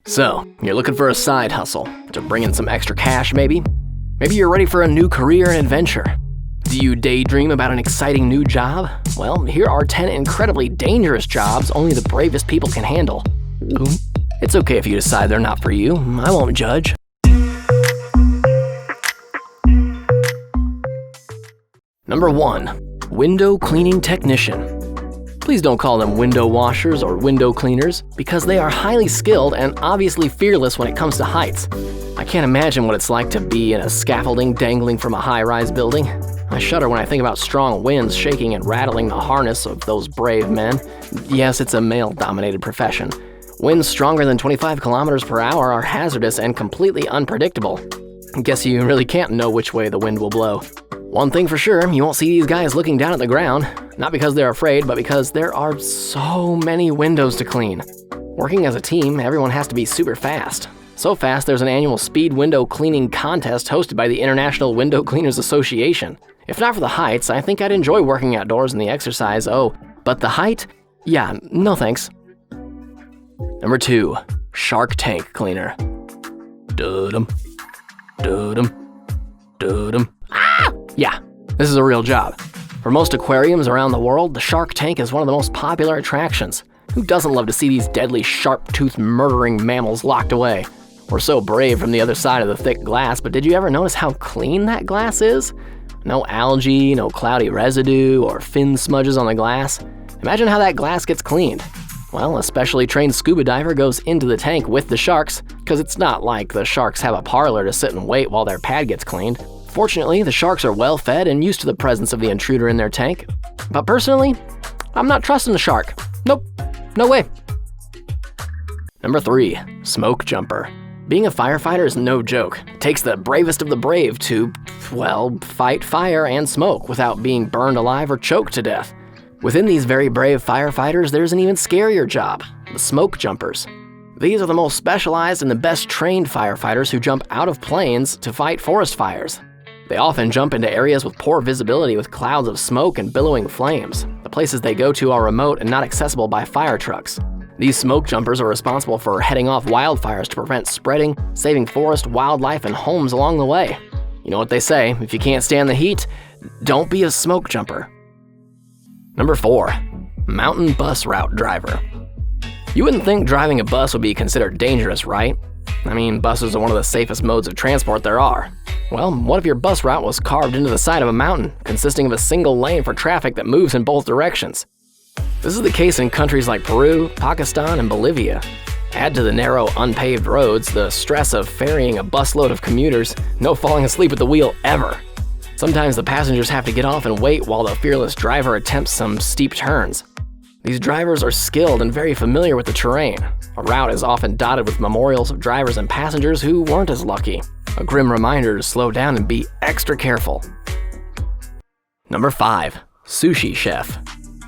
So, you're looking for a side hustle to bring in some extra cash maybe? Maybe you're ready for a new career and adventure. Do you daydream about an exciting new job? Well, here are 10 incredibly dangerous jobs only the bravest people can handle. It's okay if you decide they're not for you. I won't judge. Number 1. Window cleaning technician. Please don't call them window washers or window cleaners because they are highly skilled and obviously fearless when it comes to heights. I can't imagine what it's like to be in a scaffolding dangling from a high-rise building. I shudder when I think about strong winds shaking and rattling the harness of those brave men. Yes, it's a male-dominated profession. Winds stronger than 25 kilometers per hour are hazardous and completely unpredictable. Guess you really can't know which way the wind will blow. One thing for sure, you won't see these guys looking down at the ground, not because they're afraid, but because there are so many windows to clean. Working as a team, everyone has to be super fast. So fast, there's an annual speed window cleaning contest hosted by the International Window Cleaners Association. If not for the heights, I think I'd enjoy working outdoors and the exercise. Oh, but the height? Yeah, no thanks. Number 2, Shark Tank Cleaner. Dudum, dudum, dudum. Ah! Yeah, this is a real job. For most aquariums around the world, the shark tank is one of the most popular attractions. Who doesn't love to see these deadly, sharp-toothed, murdering mammals locked away? We're so brave from the other side of the thick glass, but did you ever notice how clean that glass is? No algae, no cloudy residue, or fin smudges on the glass. Imagine how that glass gets cleaned. Well, a specially trained scuba diver goes into the tank with the sharks, because it's not like the sharks have a parlor to sit and wait while their pad gets cleaned. Fortunately, the sharks are well fed and used to the presence of the intruder in their tank. But personally, I'm not trusting the shark. Nope, no way. Number 3, Smoke Jumper. Being a firefighter is no joke. It takes the bravest of the brave to, well, fight fire and smoke without being burned alive or choked to death. Within these very brave firefighters, there's an even scarier job, the smoke jumpers. These are the most specialized and the best trained firefighters who jump out of planes to fight forest fires. They often jump into areas with poor visibility with clouds of smoke and billowing flames. The places they go to are remote and not accessible by fire trucks. These smoke jumpers are responsible for heading off wildfires to prevent spreading, saving forest, wildlife, and homes along the way. You know what they say, if you can't stand the heat, don't be a smoke jumper. Number 4, Mountain Bus Route Driver. You wouldn't think driving a bus would be considered dangerous, right? I mean, buses are one of the safest modes of transport there are. Well, what if your bus route was carved into the side of a mountain, consisting of a single lane for traffic that moves in both directions? This is the case in countries like Peru, Pakistan, and Bolivia. Add to the narrow, unpaved roads the stress of ferrying a busload of commuters, no falling asleep at the wheel ever. Sometimes the passengers have to get off and wait while the fearless driver attempts some steep turns. These drivers are skilled and very familiar with the terrain. A route is often dotted with memorials of drivers and passengers who weren't as lucky. A grim reminder to slow down and be extra careful. Number 5, Sushi Chef.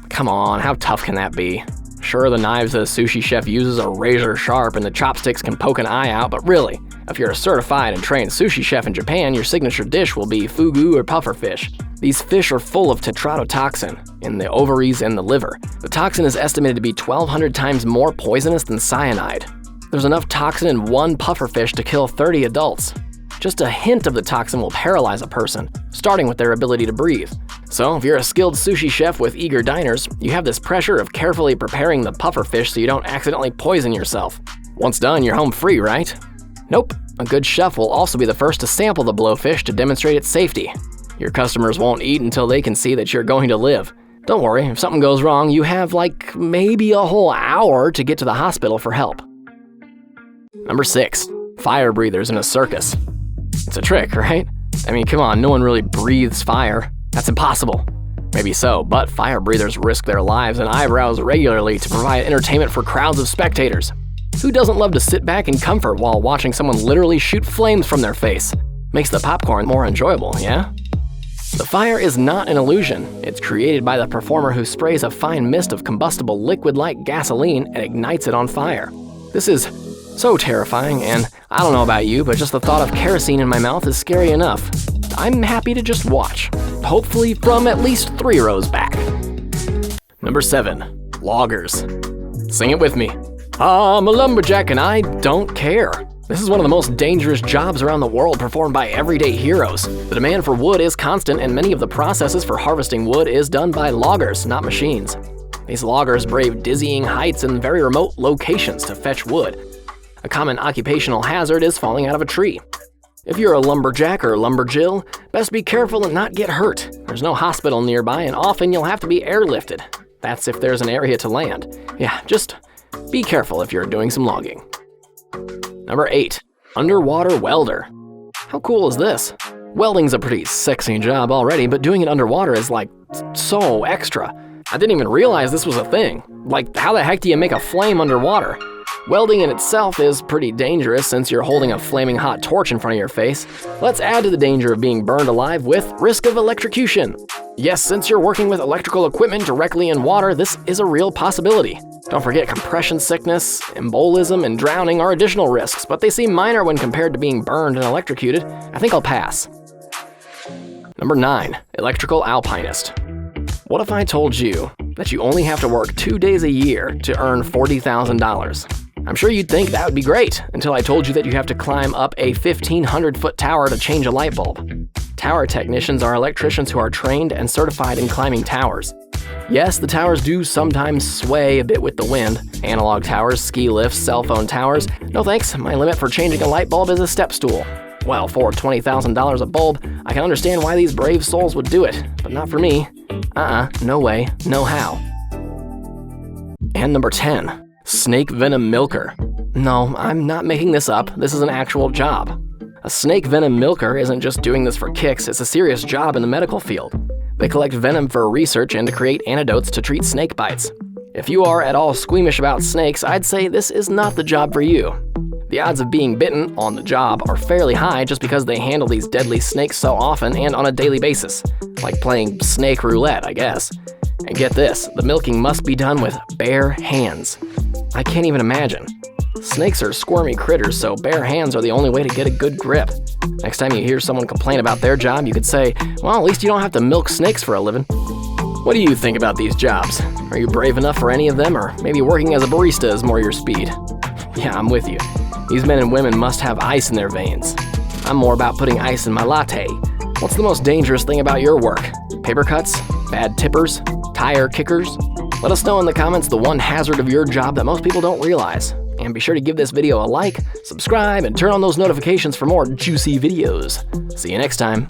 Come on, how tough can that be? Sure, the knives a sushi chef uses are razor sharp and the chopsticks can poke an eye out, but really, if you're a certified and trained sushi chef in Japan, your signature dish will be fugu or pufferfish. These fish are full of tetrodotoxin in the ovaries and the liver. The toxin is estimated to be 1,200 times more poisonous than cyanide. There's enough toxin in one pufferfish to kill 30 adults. Just a hint of the toxin will paralyze a person, starting with their ability to breathe. So if you're a skilled sushi chef with eager diners, you have this pressure of carefully preparing the pufferfish so you don't accidentally poison yourself. Once done, you're home free, right? Nope. A good chef will also be the first to sample the blowfish to demonstrate its safety. Your customers won't eat until they can see that you're going to live. Don't worry, if something goes wrong, you have maybe a whole hour to get to the hospital for help. Number 6, fire breathers in a circus. It's a trick, right? I mean, come on, no one really breathes fire. That's impossible. Maybe so, but fire breathers risk their lives and eyebrows regularly to provide entertainment for crowds of spectators. Who doesn't love to sit back in comfort while watching someone literally shoot flames from their face? Makes the popcorn more enjoyable, yeah? The fire is not an illusion. It's created by the performer who sprays a fine mist of combustible liquid like gasoline and ignites it on fire. This is so terrifying, and I don't know about you, but just the thought of kerosene in my mouth is scary enough. I'm happy to just watch, hopefully from at least 3 rows back. Number 7, loggers. Sing it with me. I'm a lumberjack and I don't care. This is one of the most dangerous jobs around the world performed by everyday heroes. The demand for wood is constant and many of the processes for harvesting wood is done by loggers, not machines. These loggers brave dizzying heights and very remote locations to fetch wood. A common occupational hazard is falling out of a tree. If you're a lumberjack or lumberjill, best be careful and not get hurt. There's no hospital nearby and often you'll have to be airlifted. That's if there's an area to land. Yeah, just be careful if you're doing some logging. Number 8. Underwater welder. How cool is this? Welding's a pretty sexy job already, but doing it underwater is like so extra. I didn't even realize this was a thing. Like, how the heck do you make a flame underwater? Welding in itself is pretty dangerous since you're holding a flaming hot torch in front of your face. Let's add to the danger of being burned alive with risk of electrocution. Yes, since you're working with electrical equipment directly in water, this is a real possibility. Don't forget compression sickness, embolism, and drowning are additional risks, but they seem minor when compared to being burned and electrocuted. I think I'll pass. Number 9. Electrical alpinist. What if I told you that you only have to work 2 days a year to earn $40,000? I'm sure you'd think that would be great until I told you that you have to climb up a 1,500-foot tower to change a light bulb. Tower technicians are electricians who are trained and certified in climbing towers. Yes, the towers do sometimes sway a bit with the wind. Analog towers, ski lifts, cell phone towers. No thanks, my limit for changing a light bulb is a step stool. Well, for $20,000 a bulb, I can understand why these brave souls would do it, but not for me. No way, no how. And number 10. Snake venom milker. No, I'm not making this up. This is an actual job. A snake venom milker isn't just doing this for kicks, it's a serious job in the medical field. They collect venom for research and to create antidotes to treat snake bites. If you are at all squeamish about snakes, I'd say this is not the job for you. The odds of being bitten on the job are fairly high just because they handle these deadly snakes so often and on a daily basis. Like playing snake roulette, I guess. And get this, the milking must be done with bare hands. I can't even imagine. Snakes are squirmy critters, so bare hands are the only way to get a good grip. Next time you hear someone complain about their job, you could say, well, at least you don't have to milk snakes for a living. What do you think about these jobs? Are you brave enough for any of them, or maybe working as a barista is more your speed? Yeah, I'm with you. These men and women must have ice in their veins. I'm more about putting ice in my latte. What's the most dangerous thing about your work? Paper cuts? Bad tippers? Tire kickers? Let us know in the comments the one hazard of your job that most people don't realize. And be sure to give this video a like, subscribe, and turn on those notifications for more juicy videos. See you next time.